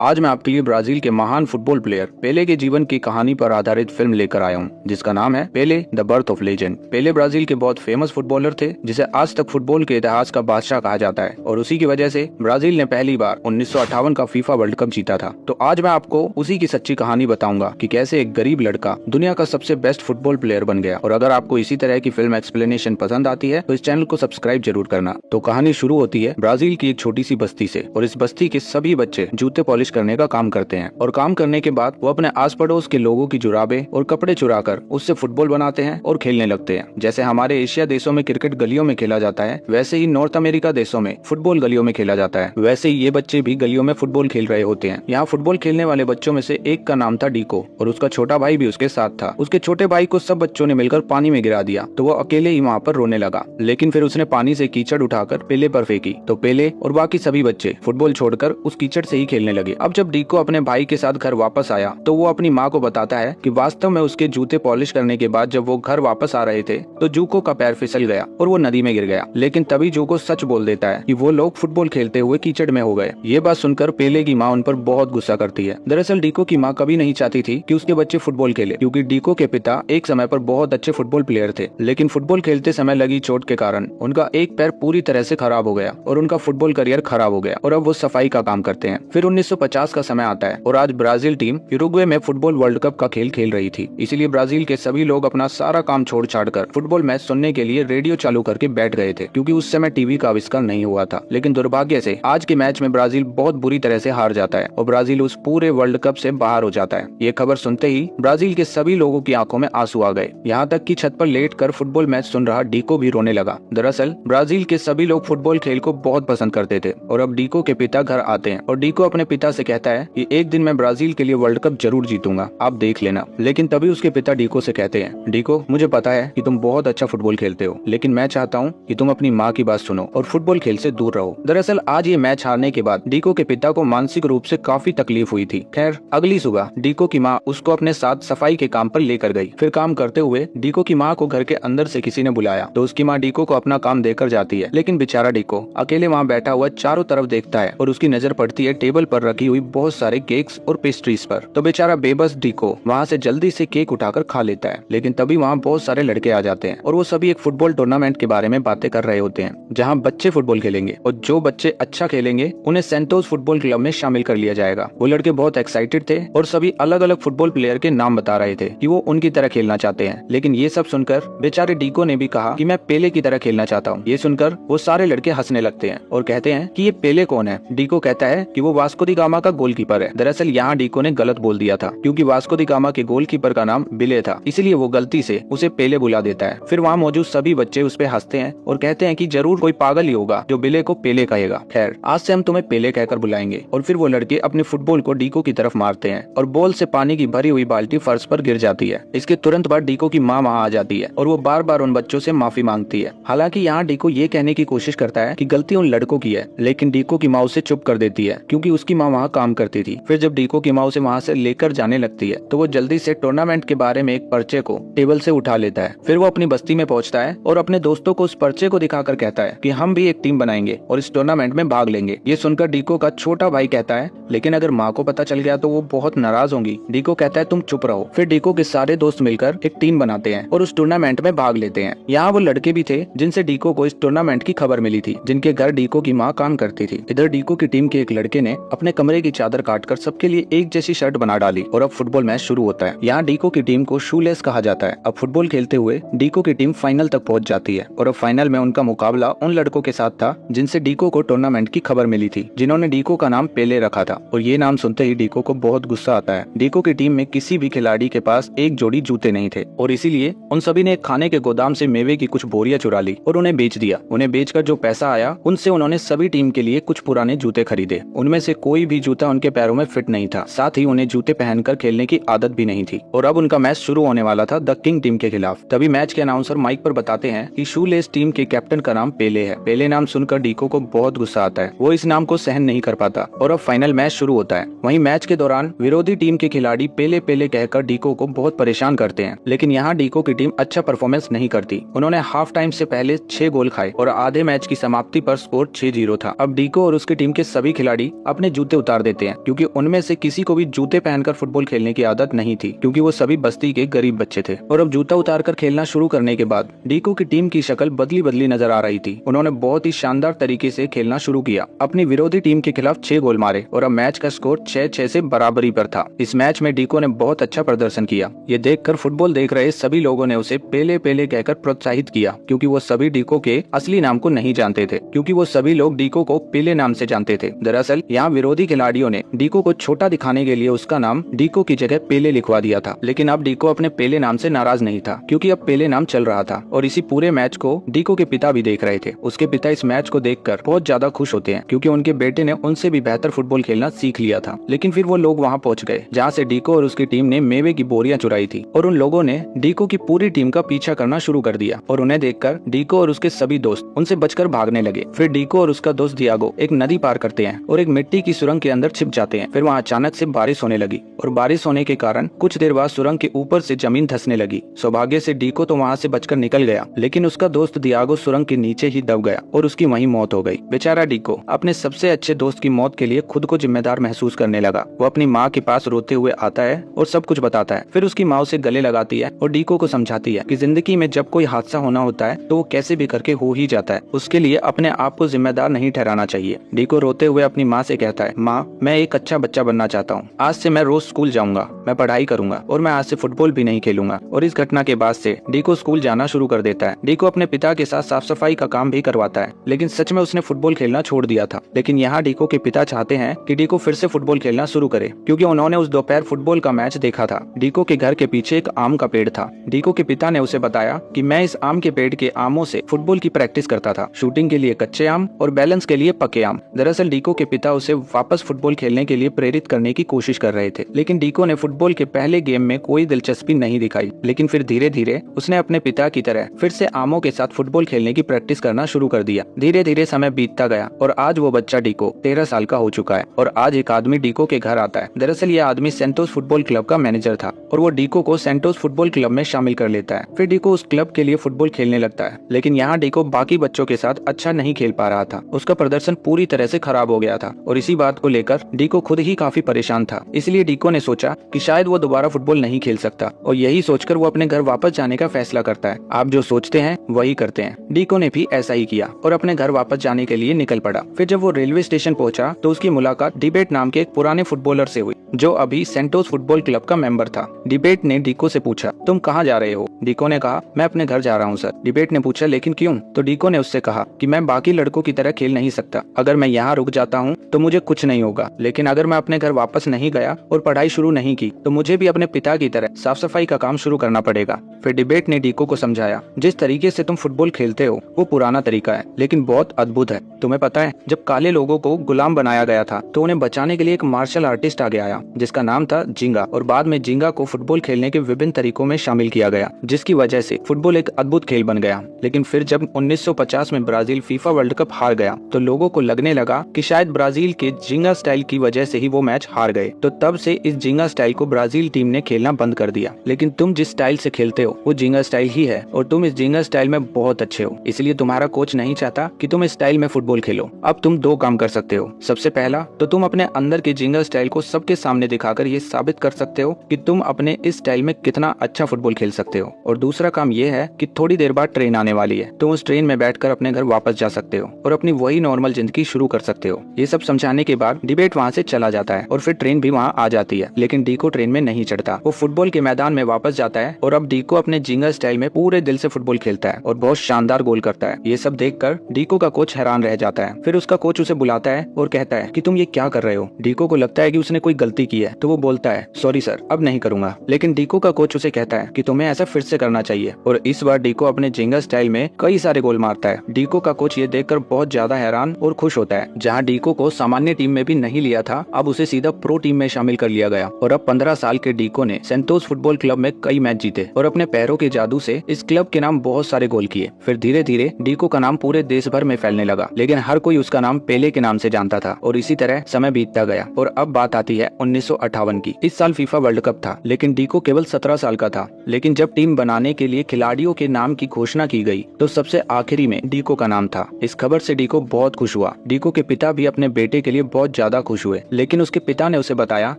आज मैं आपके लिए ब्राजील के महान फुटबॉल प्लेयर पेले के जीवन की कहानी पर आधारित फिल्म लेकर आया हूँ, जिसका नाम है Pele the birth of legend. Pele Brazil के बहुत फेमस फुटबॉलर थे, जिसे आज तक फुटबॉल के इतिहास का बादशाह कहा जाता है और उसी की वजह से ब्राजील ने पहली बार 1958 का फीफा वर्ल्ड कप जीता था। तो आज मैं आपको उसी की सच्ची कहानी बताऊंगा कि कैसे एक गरीब लड़का दुनिया का सबसे बेस्ट फुटबॉल प्लेयर बन गया। और अगर आपको इसी तरह की फिल्म एक्सप्लेनेशन पसंद आती है तो इस चैनल को सब्सक्राइब जरूर करना। तो कहानी शुरू होती है ब्राजील की एक छोटी सी बस्ती से, और इस बस्ती के सभी बच्चे जूते पॉलिश करने का काम करते हैं और काम करने के बाद वो अपने आस पड़ोस के लोगों की जुराबे और कपड़े चुराकर उससे फुटबॉल बनाते हैं और खेलने लगते हैं। जैसे हमारे एशिया देशों में क्रिकेट गलियों में खेला जाता है, वैसे ही नॉर्थ अमेरिका देशों में फुटबॉल गलियों में खेला जाता है। वैसे ही ये बच्चे भी गलियों में फुटबॉल खेल रहे होते हैं। यहाँ फुटबॉल खेलने वाले बच्चों में से एक का नाम था डीको और उसका छोटा भाई भी उसके साथ था। उसके छोटे भाई को सब बच्चों ने मिलकर पानी में गिरा दिया तो वो अकेले ही वहाँ पर रोने लगा, लेकिन फिर उसने पानी से कीचड़ उठाकर पेले पर फेंकी तो पेले और बाकी सभी बच्चे फुटबॉल छोड़कर उस कीचड़ से ही खेलने लगे। अब जब डीको अपने भाई के साथ घर वापस आया तो वो अपनी माँ को बताता है कि वास्तव में उसके जूते पॉलिश करने के बाद जब वो घर वापस आ रहे थे तो जूको का पैर फिसल गया और वो नदी में गिर गया। लेकिन तभी जूको सच बोल देता है कि वो लोग फुटबॉल खेलते हुए कीचड़ में हो गए। ये बात सुनकर पेले की माँ उन पर बहुत गुस्सा करती है। दरअसल डीको की माँ कभी नहीं चाहती थी कि उसके बच्चे फुटबॉल खेले, क्योंकि डीको के पिता एक समय पर बहुत अच्छे फुटबॉल प्लेयर थे, लेकिन फुटबॉल खेलते समय लगी चोट के कारण उनका एक पैर पूरी तरह से खराब हो गया और उनका फुटबॉल करियर खराब हो गया और अब वो सफाई का काम करते हैं। फिर 1950 का समय आता है और आज ब्राजील टीम यूरुग्वे में फुटबॉल वर्ल्ड कप का खेल खेल रही थी। इसीलिए ब्राजील के सभी लोग अपना सारा काम छोड़ छाड़ कर फुटबॉल मैच सुनने के लिए रेडियो चालू करके बैठ गए थे, क्योंकि उस समय टीवी का आविष्कार नहीं हुआ था। लेकिन दुर्भाग्य से आज के मैच में ब्राजील बहुत बुरी तरह से हार जाता है और ब्राजील उस पूरे वर्ल्ड कप से बाहर हो जाता है। ये खबर सुनते ही ब्राजील के सभी लोगों की आंखों में आंसू आ गए, यहाँ तक कि छत पर लेट कर फुटबॉल मैच सुन रहा डीको भी रोने लगा। दरअसल ब्राजील के सभी लोग फुटबॉल खेल को बहुत पसंद करते थे और अब डीको के पिता घर आते हैं और डीको अपने पिता से कहता है कि एक दिन मैं ब्राजील के लिए वर्ल्ड कप जरूर जीतूंगा, आप देख लेना। लेकिन तभी उसके पिता डीको से कहते हैं, डीको मुझे पता है कि तुम बहुत अच्छा फुटबॉल खेलते हो, लेकिन मैं चाहता हूँ कि तुम अपनी माँ की बात सुनो और फुटबॉल खेल से दूर रहो। दरअसल आज ये मैच हारने के बाद डीको के पिता को मानसिक रूप से काफी तकलीफ हुई थी। खैर अगली सुबह डीको की माँ उसको अपने साथ सफाई के काम पर लेकर गई। फिर काम करते हुए डीको की माँ को घर के अंदर से किसी ने बुलाया तो उसकी माँ डीको को अपना काम देकर जाती है, लेकिन बेचारा डीको अकेले वहाँ बैठा हुआ चारों तरफ देखता है और उसकी नजर पड़ती है टेबल पर रखी हुई बहुत सारे केक्स और पेस्ट्रीज पर। तो बेचारा बेबस डीको वहाँ से जल्दी से केक उठाकर खा लेता है, लेकिन तभी वहाँ बहुत सारे लड़के आ जाते हैं और वो सभी एक फुटबॉल टूर्नामेंट के बारे में बातें कर रहे होते हैं, जहाँ बच्चे फुटबॉल खेलेंगे और जो बच्चे अच्छा खेलेंगे उन्हें सेंटोस फुटबॉल क्लब में शामिल कर लिया जाएगा। वो लड़के बहुत एक्साइटेड थे और सभी अलग अलग फुटबॉल प्लेयर के नाम बता रहे थे कि वो उनकी तरह खेलना चाहते हैं। लेकिन ये सब सुनकर बेचारे डीको ने भी कहा कि मैं पेले की तरह खेलना चाहता हूँ। ये सुनकर वो सारे लड़के हंसने लगते हैं और कहते हैं कि ये पेले कौन है। डीको कहता है कि वो वास्को दी गामा का गोलकीपर है। दरअसल यहाँ डीको ने गलत बोल दिया था, क्योंकि वास्को दी गामा के गोलकीपर का नाम बिले था, इसलिए वो गलती से उसे पेले बुला देता है। फिर वहाँ मौजूद सभी बच्चे उस पे हंसते हैं और कहते हैं कि जरूर कोई पागल ही होगा जो बिले को पेले कहेगा। खैर आज से हम तुम्हें पेले कहकर बुलाएंगे। और फिर वो लड़के अपने फुटबॉल को डीको की तरफ मारते हैं और बॉल से पानी की भरी हुई बाल्टी फर्श पर गिर जाती है। इसके तुरंत बाद डीको की माँ वहाँ आ जाती है और वो बार बार उन बच्चों से माफी मांगती है। हालांकि यहाँ डीको ये कहने की कोशिश करता है कि गलती उन लड़कों की है, लेकिन डीको की माँ उसे चुप कर देती है, क्योंकि उसकी माँ वहाँ काम करती थी। फिर जब डीको की माँ उसे वहाँ से लेकर जाने लगती है तो वो जल्दी से टूर्नामेंट के बारे में एक पर्चे को टेबल से उठा लेता है। फिर वो अपनी बस्ती में पहुँचता है और अपने दोस्तों को उस पर्चे को दिखाकर कहता है कि हम भी एक टीम बनाएंगे और इस टूर्नामेंट में भाग लेंगे। ये सुनकर डीको का छोटा भाई कहता है, लेकिन अगर माँ को पता चल गया तो वो बहुत नाराज होंगी। डीको कहता है तुम चुप रहो। फिर डीको के सारे दोस्त मिलकर एक टीम बनाते हैं और उस टूर्नामेंट में भाग लेते हैं। यहाँ वो लड़के भी थे जिनसे डीको को इस टूर्नामेंट की खबर मिली थी, जिनके घर डीको की माँ काम करती थी। इधर डीको की टीम के एक लड़के ने अपने कमरे की चादर काटकर सबके लिए एक जैसी शर्ट बना डाली और अब फुटबॉल मैच शुरू होता है। यहाँ डीको की टीम को शूलेस कहा जाता है। अब फुटबॉल खेलते हुए डीको की टीम फाइनल तक पहुंच जाती है और अब फाइनल में उनका मुकाबला उन लड़कों के साथ था जिनसे डीको को टूर्नामेंट की खबर मिली थी, जिन्होंने डीको का नाम पेले रखा था। और ये नाम सुनते ही डीको को बहुत गुस्सा आता है। डीको की टीम में किसी भी खिलाड़ी के पास एक जोड़ी जूते नहीं थे और इसीलिए उन सभी ने खाने के गोदाम से मेवे की कुछ बोरियां चुरा ली और उन्हें बेच दिया। उन्हें बेचकर जो पैसा आया उनसे उन्होंने सभी टीम के लिए कुछ पुराने जूते खरीदे। उनमें से कोई भी जूता उनके पैरों में फिट नहीं था, साथ ही उन्हें जूते पहनकर खेलने की आदत भी नहीं थी। और अब उनका मैच शुरू होने वाला था द किंग टीम के खिलाफ। तभी मैच के अनाउंसर माइक पर बताते हैं कि शूलेस टीम के कैप्टन का नाम पेले है। पेले नाम सुनकर डीको को बहुत गुस्सा आता है, वो इस नाम को सहन नहीं कर पाता और अब फाइनल मैच शुरू होता है। वहीं मैच के दौरान विरोधी टीम के खिलाड़ी पेले पेले कहकर डीको को बहुत परेशान करते हैं, लेकिन यहाँ डीको की टीम अच्छा परफॉर्मेंस नहीं करती। उन्होंने हाफ टाइम से पहले 6 गोल खाए और आधे मैच की समाप्ति पर स्कोर 6-0 था। अब डीको और उसकी टीम के सभी खिलाड़ी अपने जूते उतार देते हैं, क्योंकि उनमें से किसी को भी जूते पहनकर फुटबॉल खेलने की आदत नहीं थी, क्योंकि वो सभी बस्ती के गरीब बच्चे थे। और अब जूता उतारकर खेलना शुरू करने के बाद डीको की टीम की शक्ल बदली बदली नजर आ रही थी। उन्होंने बहुत ही शानदार तरीके से खेलना शुरू किया, अपनी विरोधी टीम के खिलाफ 6 गोल मारे और अब मैच का स्कोर 6-6 से बराबरी पर था। इस मैच में डीको ने बहुत अच्छा प्रदर्शन किया। ये देखकर फुटबॉल देख रहे सभी लोगों ने उसे पेले पेले कहकर प्रोत्साहित किया, क्योंकि वो सभी डीको के असली नाम को नहीं जानते थे, क्योंकि वो सभी लोग डीको को पेले नाम से जानते थे। दरअसल यहाँ विरोधी खिलाड़ियों ने डीको को छोटा दिखाने के लिए उसका नाम डीको की जगह पेले लिखवा दिया था। लेकिन अब डीको अपने पेले नाम से नाराज नहीं था, क्योंकि अब पेले नाम चल रहा था। और इसी पूरे मैच को डीको के पिता भी देख रहे थे। उसके पिता इस मैच को देखकर बहुत ज्यादा खुश होते हैं, क्योंकि उनके बेटे ने उनसे भी बेहतर फुटबॉल खेलना सीख लिया था। लेकिन फिर वो लोग वहाँ पहुँच गए जहाँ से डीको और उसकी टीम ने मेवे की बोरियां चुराई थी, और उन लोगों ने डीको की पूरी टीम का पीछा करना शुरू कर दिया। और उन्हें देखकर डीको और उसके सभी दोस्त उनसे बचकर भागने लगे। फिर डीको और उसका दोस्त डियागो एक नदी पार करते हैं और एक मिट्टी की सुरंग के अंदर छिप जाते हैं। फिर वहाँ अचानक से बारिश होने लगी, और बारिश होने के कारण कुछ देर बाद सुरंग के ऊपर से जमीन धंसने लगी। सौभाग्य से डीको तो वहाँ से बचकर निकल गया, लेकिन उसका दोस्त डियागो सुरंग के नीचे ही दब गया और उसकी वहीं मौत हो गई। बेचारा डीको अपने सबसे अच्छे दोस्त की मौत के लिए खुद को जिम्मेदार महसूस करने लगा। वो अपनी माँ के पास रोते हुए आता है और सब कुछ बताता है। फिर उसकी माँ उसे गले लगाती है और डीको को समझाती है कि जिंदगी में जब कोई हादसा होना होता है तो वो कैसे भी करके हो ही जाता है, उसके लिए अपने आप को जिम्मेदार नहीं ठहराना चाहिए। डीको रोते हुए अपनी माँ से कहता है, माँ, मैं एक अच्छा बच्चा बनना चाहता हूँ। आज से मैं रोज स्कूल जाऊंगा, मैं पढ़ाई करूंगा और मैं आज से फुटबॉल भी नहीं खेलूंगा। और इस घटना के बाद से डीको स्कूल जाना शुरू कर देता है। डीको अपने पिता के साथ साफ सफाई का काम भी करवाता है, लेकिन सच में उसने फुटबॉल खेलना छोड़ दिया था। लेकिन यहाँ डीको के पिता चाहते हैं कि डीको फिर से फुटबॉल खेलना शुरू करे, क्योंकि उन्होंने उस दोपहर फुटबॉल का मैच देखा था। डीको के घर के पीछे एक आम का पेड़ था। डीको के पिता ने उसे बताया कि मैं इस आम के पेड़ के आमों से फुटबॉल की प्रैक्टिस करता था, शूटिंग के लिए कच्चे आम और बैलेंस के लिए पके आम। दरअसल डीको के पिता उसे वापस फुटबॉल खेलने के लिए प्रेरित करने की कोशिश कर रहे थे, लेकिन डीको ने फुटबॉल के पहले गेम में कोई दिलचस्पी नहीं दिखाई। लेकिन फिर धीरे धीरे उसने अपने पिता की तरह फिर से आमों के साथ फुटबॉल खेलने की प्रैक्टिस करना शुरू कर दिया। धीरे धीरे समय बीतता गया और आज वो बच्चा डीको 13 साल का हो चुका है। और आज एक आदमी डीको के घर आता है। दरअसल ये आदमी सेंटोस फुटबॉल क्लब का मैनेजर था और वो डीको को सेंटोस फुटबॉल क्लब में शामिल कर लेता है। फिर डीको उस क्लब के लिए फुटबॉल खेलने लगता है, लेकिन यहाँ डीको बाकी बच्चों के साथ अच्छा नहीं खेल पा रहा था। उसका प्रदर्शन पूरी तरह से खराब हो गया था और इसी बात को लेकर डीको खुद ही काफी परेशान था। इसलिए डीको ने सोचा कि शायद वो दोबारा फुटबॉल नहीं खेल सकता, और यही सोचकर वो अपने घर वापस जाने का फैसला करता है। आप जो सोचते हैं वही करते हैं। डीको ने भी ऐसा ही किया और अपने घर वापस जाने के लिए निकल पड़ा। फिर जब वो रेलवे स्टेशन पहुंचा तो उसकी मुलाकात डिबेट नाम के एक पुराने फुटबॉलर से हुई, जो अभी सेंटोस फुटबॉल क्लब का मेंबर था। डिबेट ने डीको से पूछा, तुम कहाँ जा रहे हो? डीको ने कहा, मैं अपने घर जा रहा हूँ सर। डिबेट ने पूछा, लेकिन क्यों? तो डीको ने उससे कहा कि मैं बाकी लड़कों की तरह खेल नहीं सकता। अगर मैं यहाँ रुक जाता हूँ तो मुझे कुछ नहीं होगा, लेकिन अगर मैं अपने घर वापस नहीं गया और पढ़ाई शुरू नहीं की तो मुझे भी अपने पिता की तरह साफ सफाई का काम शुरू करना पड़ेगा। फिर डिबेट ने डीको को समझाया, जिस तरीके से तुम फुटबॉल खेलते हो वो पुराना तरीका है, लेकिन बहुत अद्भुत है। तुम्हें पता है, जब काले लोगों को गुलाम बनाया गया था तो उन्हें बचाने के लिए एक मार्शल आर्टिस्ट आगे आया जिसका नाम था जिंगा, और बाद में जिंगा को फुटबॉल खेलने के विभिन्न तरीकों में शामिल किया गया, जिसकी वजह से फुटबॉल एक अद्भुत खेल बन गया। लेकिन फिर जब 1950 में ब्राजील फीफा वर्ल्ड कप हार गया तो लोगों को लगने लगा कि शायद ब्राजील के जिंगा स्टाइल की वजह से ही वो मैच हार गए। तो तब से इस जिंगा स्टाइल को ब्राजील टीम ने खेलना बंद कर दिया। लेकिन तुम जिस स्टाइल से खेलते हो वो जिंगा स्टाइल ही है, और तुम इस जिंगा स्टाइल में बहुत अच्छे हो। इसलिए तुम्हारा कोच नहीं चाहता कि तुम इस स्टाइल में फुटबॉल खेलो। अब तुम दो काम कर सकते हो। सबसे पहला तो तुम अपने अंदर के जिंगा स्टाइल को सबके सामने दिखाकर ये साबित कर सकते हो कि तुम अपने इस स्टाइल में कितना अच्छा फुटबॉल खेल सकते हो। और दूसरा काम ये है कि थोड़ी देर बाद ट्रेन आने वाली है, तुम उस ट्रेन में बैठकर अपने घर वापस जा सकते हो और अपनी वही नॉर्मल जिंदगी शुरू कर सकते हो। ये सब समझाने के बाद डिबेट वहाँ से चला जाता है और फिर ट्रेन भी वहाँ आ जाती है। लेकिन डीको ट्रेन में नहीं चढ़ता, वो फुटबॉल के मैदान में वापस जाता है और अब डीको अपने जिंगा स्टाइल में पूरे दिल से फुटबॉल खेलता है और बहुत शानदार गोल करता है। ये सब देखकर डीको का कोच हैरान रह जाता है। फिर उसका कोच उसे बुलाता है और कहता है कि तुम ये क्या कर रहे हो। डीको को लगता है कि उसने कोई गलती की है, तो वो बोलता है, सॉरी सर, अब नहीं करूंगा। लेकिन डीको का कोच उसे कहता है कि तुम्हें ऐसा फिर से करना चाहिए, और इस बार डीको अपने जिंगा स्टाइल में कई सारे गोल मारता है। डीको का कोच ये देखकर बहुत ज्यादा हैरान और खुश होता है। जहाँ डीको को सामान्य टीम में भी नहीं लिया था, अब उसे सीधा प्रो टीम में शामिल कर लिया गया। और अब 15 साल के डीको ने सेंटोस फुटबॉल क्लब में कई मैच जीते और अपने पैरों के जादू से इस क्लब के नाम बहुत सारे गोल किए। फिर धीरे धीरे डीको का नाम पूरे देश भर में फैलने लगा, लेकिन हर कोई उसका नाम पेले के नाम से जानता था। और इसी तरह समय बीतता गया और अब बात आती है 1958 की। इस साल फीफा वर्ल्ड कप था, लेकिन डीको केवल 17 साल का था। लेकिन जब टीम बनाने के लिए खिलाड़ियों के नाम की घोषणा की गई तो सबसे आखिरी में डीको का नाम था। इस खबर से डीको बहुत खुश हुआ। डीको के पिता भी अपने बेटे के लिए बहुत ज्यादा खुश हुए, लेकिन उसके पिता ने उसे बताया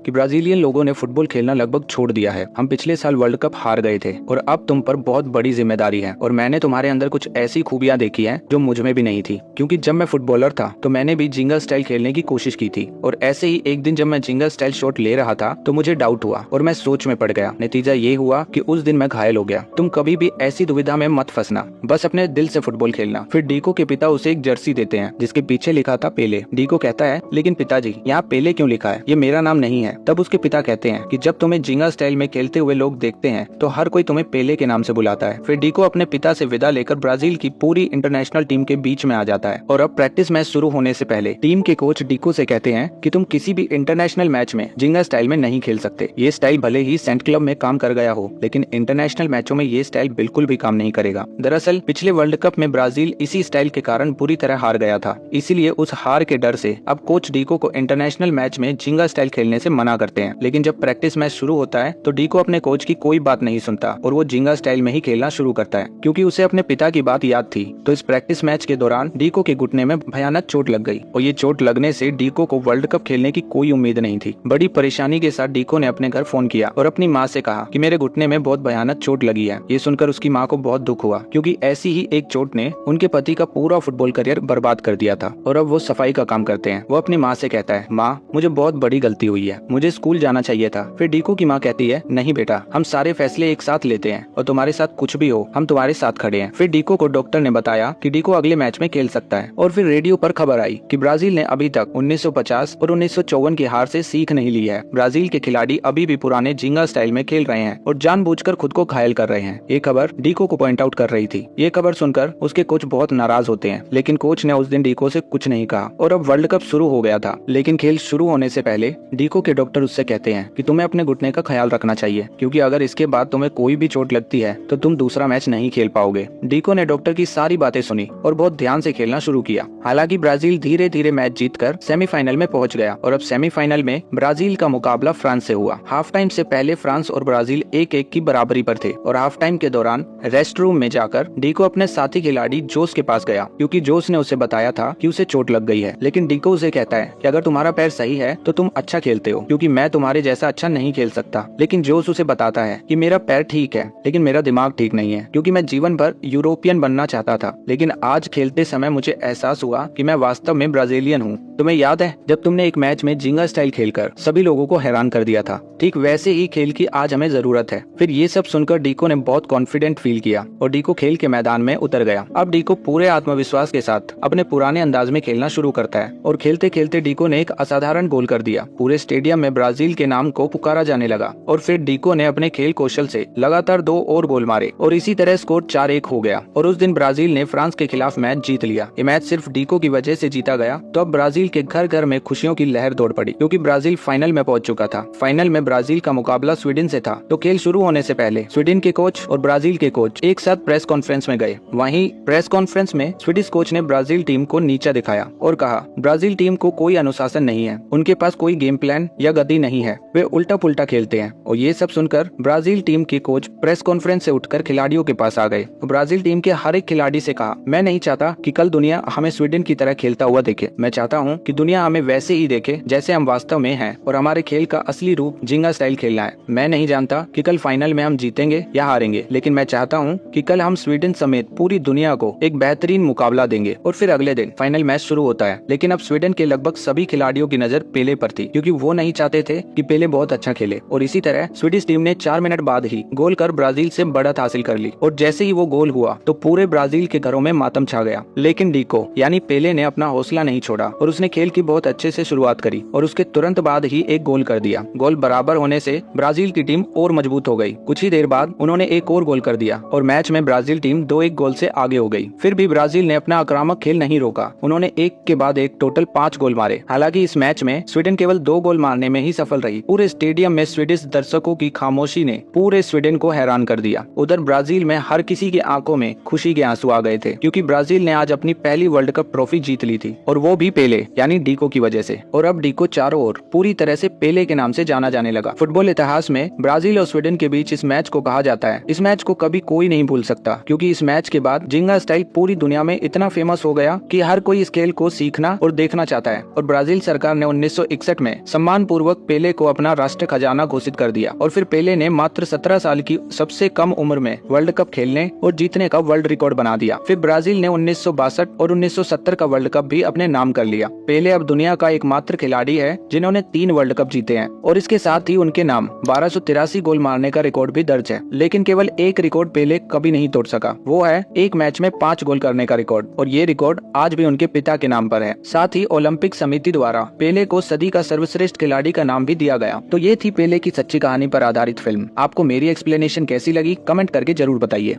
कि ब्राजीलियन लोगों ने फुटबॉल खेलना लगभग छोड़ दिया है। हम पिछले साल वर्ल्ड कप हार गए थे और अब तुम पर बहुत बड़ी जिम्मेदारी है, और मैंने तुम्हारे अंदर कुछ ऐसी खूबियां देखी हैं जो मुझ में भी नहीं थी, क्योंकि जब मैं फुटबॉलर था तो मैंने भी जिंगल स्टाइल खेलने की कोशिश की थी। और ऐसे ही एक दिन जब मैं जिंगल स्टाइल शॉट ले रहा था तो मुझे डाउट हुआ और मैं सोच में पड़ गया। नतीजा ये हुआ कि उस दिन मैं घायल हो गया। तुम कभी भी ऐसी दुविधा में मत फंसना, बस अपने दिल से फुटबॉल खेलना। फिर डीको के पिता उसे एक जर्सी देते हैं जिसके पीछे लिखा था पेले। डीको कहता है, लेकिन पिताजी यहाँ पेले क्यों लिखा है, ये मेरा नाम नहीं है। तब उसके पिता कहते हैं कि जब तुम्हें जिंगल स्टाइल में खेलते हुए लोग देखते हैं तो हर कोई तुम्हें पेले के नाम से बुलाता है। फिर डीको अपने पिता से विदा लेकर ब्राजील की पूरी इंटरनेशनल टीम के बीच में आ जाता है। और अब प्रैक्टिस मैच शुरू होने से पहले टीम के कोच डीको से कहते हैं कि तुम किसी भी इंटरनेशनल मैच में जिंगल स्टाइल में नहीं खेल सकते। ये स्टाइल भले ही सेंट क्लब में काम कर गया हो, लेकिन इंटरनेशनल मैचों में ये स्टाइल बिल्कुल भी काम नहीं करेगा। दरअसल पिछले वर्ल्ड कप में ब्राजील इसी स्टाइल के कारण बुरी तरह हार गया था, इसीलिए उस हार के डर से अब कोच डीको को इंटरनेशनल मैच में जिंगल स्टाइल खेलने से मना करते हैं। लेकिन जब प्रैक्टिस मैच शुरू होता है तो डीको अपने कोच की कोई बात नहीं सुनता और वो जिंगल स्टाइल में ही खेलना शुरू करता है। क्योंकि उसे अपने पिता की बात याद थी, तो इस प्रैक्टिस मैच के दौरान डीको के घुटने में भयानक चोट लग गई और ये चोट लगने से डीको को वर्ल्ड कप खेलने की कोई उम्मीद नहीं थी। बड़ी परेशानी के साथ डीको ने अपने घर फोन किया और अपनी माँ से कहा कि मेरे घुटने में बहुत भयानक चोट लगी है। ये सुनकर उसकी माँ को बहुत दुख हुआ, क्योंकि ऐसी ही एक चोट ने उनके पति का पूरा फुटबॉल करियर बर्बाद कर दिया था और अब वो सफाई का काम करते हैं। वो अपनी माँ से कहता है, माँ मुझे बहुत बड़ी गलती हुई है, मुझे स्कूल जाना चाहिए था। फिर डीको की माँ कहती है, नहीं बेटा, हम सारे फैसले एक साथ लेते हैं और तुम्हारे साथ कुछ भी हो हम तुम्हारे साथ खड़े हैं। फिर डीको को डॉक्टर ने बताया कि डीको अगले मैच में खेल सकता है। और फिर रेडियो पर खबर आई कि ब्राजील ने अभी तक 1950 और 1954 की हार से सीख नहीं ली है। ब्राजील के खिलाड़ी अभी भी पुराने जिंगा स्टाइल में खेल रहे हैं और जानबूझकर खुद को घायल कर रहे हैं। ये खबर डीको को पॉइंट आउट कर रही थी। ये खबर सुनकर उसके कोच बहुत नाराज होते हैं, लेकिन कोच ने उस दिन डीको से कुछ नहीं कहा और अब वर्ल्ड कप शुरू हो गया था। लेकिन खेल शुरू होने से पहले डीको के डॉक्टर उससे कहते हैं कि तुम्हें अपने घुटने का ख्याल रखना चाहिए, क्योंकि अगर इसके बाद तुम्हें कोई भी चोट लगती है तो तुम दूसरा मैच नहीं खेल पाओगे। डीको ने डॉक्टर की सारी बातें सुनी और बहुत ध्यान से खेलना शुरू किया। हालांकि ब्राजील धीरे धीरे मैच जीतकर सेमीफाइनल में पहुंच गया और अब सेमीफाइनल में ब्राजील का मुकाबला फ्रांस से हुआ। हाफ टाइम से पहले फ्रांस और ब्राजील 1-1 की बराबरी पर थे और हाफ टाइम के दौरान रेस्ट रूम में जाकर डीको अपने साथी खिलाड़ी जोस के पास गया, क्योंकि जोस ने उसे बताया था कि उसे चोट लग गई है। लेकिन डीको उसे कहता है कि अगर तुम्हारा पैर सही है तो तुम अच्छा खेलते हो, क्योंकि मैं तुम्हारे जैसा अच्छा नहीं खेल सकता। लेकिन जोस उसे बताता है कि मेरा पैर ठीक है, लेकिन मेरा दिमाग ठीक नहीं है, क्योंकि मैं जीवन भर यूरोपियन बनना चाहता था, लेकिन आज खेलते समय मुझे एहसास हुआ कि मैं वास्तव में ब्राजीलियन हूँ। तुम्हें याद है जब तुमने एक मैच में जिंगा स्टाइल खेलकर सभी लोगों को हैरान कर दिया था? ठीक वैसे ही खेल की आज हमें जरूरत है। फिर ये सब सुनकर डीको ने बहुत कॉन्फिडेंट फील किया और डीको खेल के मैदान में उतर गया। अब डीको पूरे आत्मविश्वास के साथ अपने पुराने अंदाज में खेलना शुरू करता है और खेलते खेलते डीको ने एक असाधारण गोल कर दिया। पूरे स्टेडियम में ब्राजील के नाम को पुकारा जाने लगा और फिर डीको ने अपने खेल कौशल से लगातार 2 और गोल मारे और इसी तरह स्कोर 4-1 हो गया और उस दिन ब्राजील ने फ्रांस के खिलाफ मैच जीत लिया। ये मैच सिर्फ डीको की वजह से जीता गया। तो अब ब्राजील के घर घर में खुशियों की लहर दौड़ पड़ी, क्योंकि ब्राजील फाइनल में पहुंच चुका था। फाइनल में ब्राजील का मुकाबला स्वीडन से था। तो खेल शुरू होने से पहले स्वीडन के कोच और ब्राजील के कोच एक साथ प्रेस कॉन्फ्रेंस में गए। वहीं प्रेस कॉन्फ्रेंस में स्वीडिश कोच ने ब्राजील टीम को नीचा दिखाया और कहा, ब्राजील टीम को कोई अनुशासन नहीं है, उनके पास कोई गेम प्लान या गति नहीं है, वे उल्टा पुल्टा खेलते हैं। और ये सब सुनकर ब्राजील टीम के कोच प्रेस कॉन्फ्रेंस से उठकर खिलाड़ियों के पास आ गए। ब्राजील टीम के हर एक खिलाड़ी से कहा, मैं नहीं चाहता कि कल दुनिया हमें स्वीडन की तरह खेलता हुआ देखे। मैं चाहता हूँ कि दुनिया हमें वैसे ही देखे जैसे हम वास्तव में हैं और हमारे खेल का असली रूप जिंगा स्टाइल खेलना है। मैं नहीं जानता कि कल फाइनल में हम जीतेंगे या हारेंगे, लेकिन मैं चाहता हूँ कि कल हम स्वीडन समेत पूरी दुनिया को एक बेहतरीन मुकाबला देंगे। और फिर अगले दिन फाइनल मैच शुरू होता है। लेकिन अब स्वीडन के लगभग सभी खिलाड़ियों की नजर पेले पर थी, क्योंकि वो नहीं चाहते थे कि पेले बहुत अच्छा खेले। और इसी तरह स्वीडिश टीम ने 4 मिनट बाद ही गोल कर ब्राजील से बढ़त हासिल कर ली और जैसे ही वो गोल हुआ तो पूरे ब्राजील के घरों में मातम छा गया। लेकिन डीको यानी पेले ने अपना हौसला नहीं छोड़ा और उसने खेल की बहुत अच्छे से शुरुआत करी और उसके तुरंत बाद ही एक गोल कर दिया। गोल बराबर होने से ब्राजील की टीम और मजबूत हो गई। कुछ ही देर बाद उन्होंने एक और गोल कर दिया और मैच में ब्राजील टीम 2-1 गोल से आगे हो गई। फिर भी ब्राजील ने अपना आक्रामक खेल नहीं रोका। उन्होंने एक के बाद एक टोटल 5 गोल मारे। हालांकि इस मैच में स्वीडन केवल 2 गोल मारने में ही सफल रही। पूरे स्टेडियम में स्वीडिश दर्शकों की खामोशी ने पूरे स्वीडन को हैरान कर दिया। उधर ब्राजील में हर किसी की आंखों में खुशी के आंसू आ गए थे, क्योंकि ब्राजील ने आज अपनी पहली वर्ल्ड कप ट्रॉफी जीत ली थी और वो भी पेले यानी डीको की वजह से। और अब डीको चारों ओर पूरी तरह से पेले के नाम से जाना जाने लगा। फुटबॉल इतिहास में ब्राजील और स्वीडन के बीच इस मैच को कहा जाता है। इस मैच को कभी कोई नहीं भूल सकता, क्योंकि इस मैच के बाद जिंगा स्टाइल पूरी दुनिया में इतना फेमस हो गया कि हर कोई इस खेल को सीखना और देखना चाहता है। और ब्राजील सरकार ने 1961 में सम्मान पूर्वक पेले को अपना राष्ट्र खजाना घोषित कर दिया। और फिर पेले ने मात्र 17 साल की सबसे कम उम्र में वर्ल्ड कप खेलने और जीतने का वर्ल्ड रिकॉर्ड बना दिया। फिर ब्राजील ने 1962 और 1970 का वर्ल्ड कप भी अपने नाम कर लिया। पेले अब दुनिया का एकमात्र खिलाड़ी है जिन्होंने 3 वर्ल्ड कप जीते हैं, और इसके साथ ही उनके नाम 1283 गोल मारने का रिकॉर्ड भी दर्ज है। लेकिन केवल एक रिकॉर्ड पेले कभी नहीं तोड़ सका, वो है एक मैच में 5 गोल करने का रिकॉर्ड, और ये रिकॉर्ड आज भी उनके पिता के नाम पर है। साथ ही ओलंपिक समिति द्वारा पेले को सदी का सर्वश्रेष्ठ खिलाड़ी का नाम भी दिया गया। तो ये थी पेले की सच्ची कहानी पर आधारित फिल्म। आपको मेरी एक्सप्लेनेशन कैसी लगी, कमेंट करके जरूर बताइए।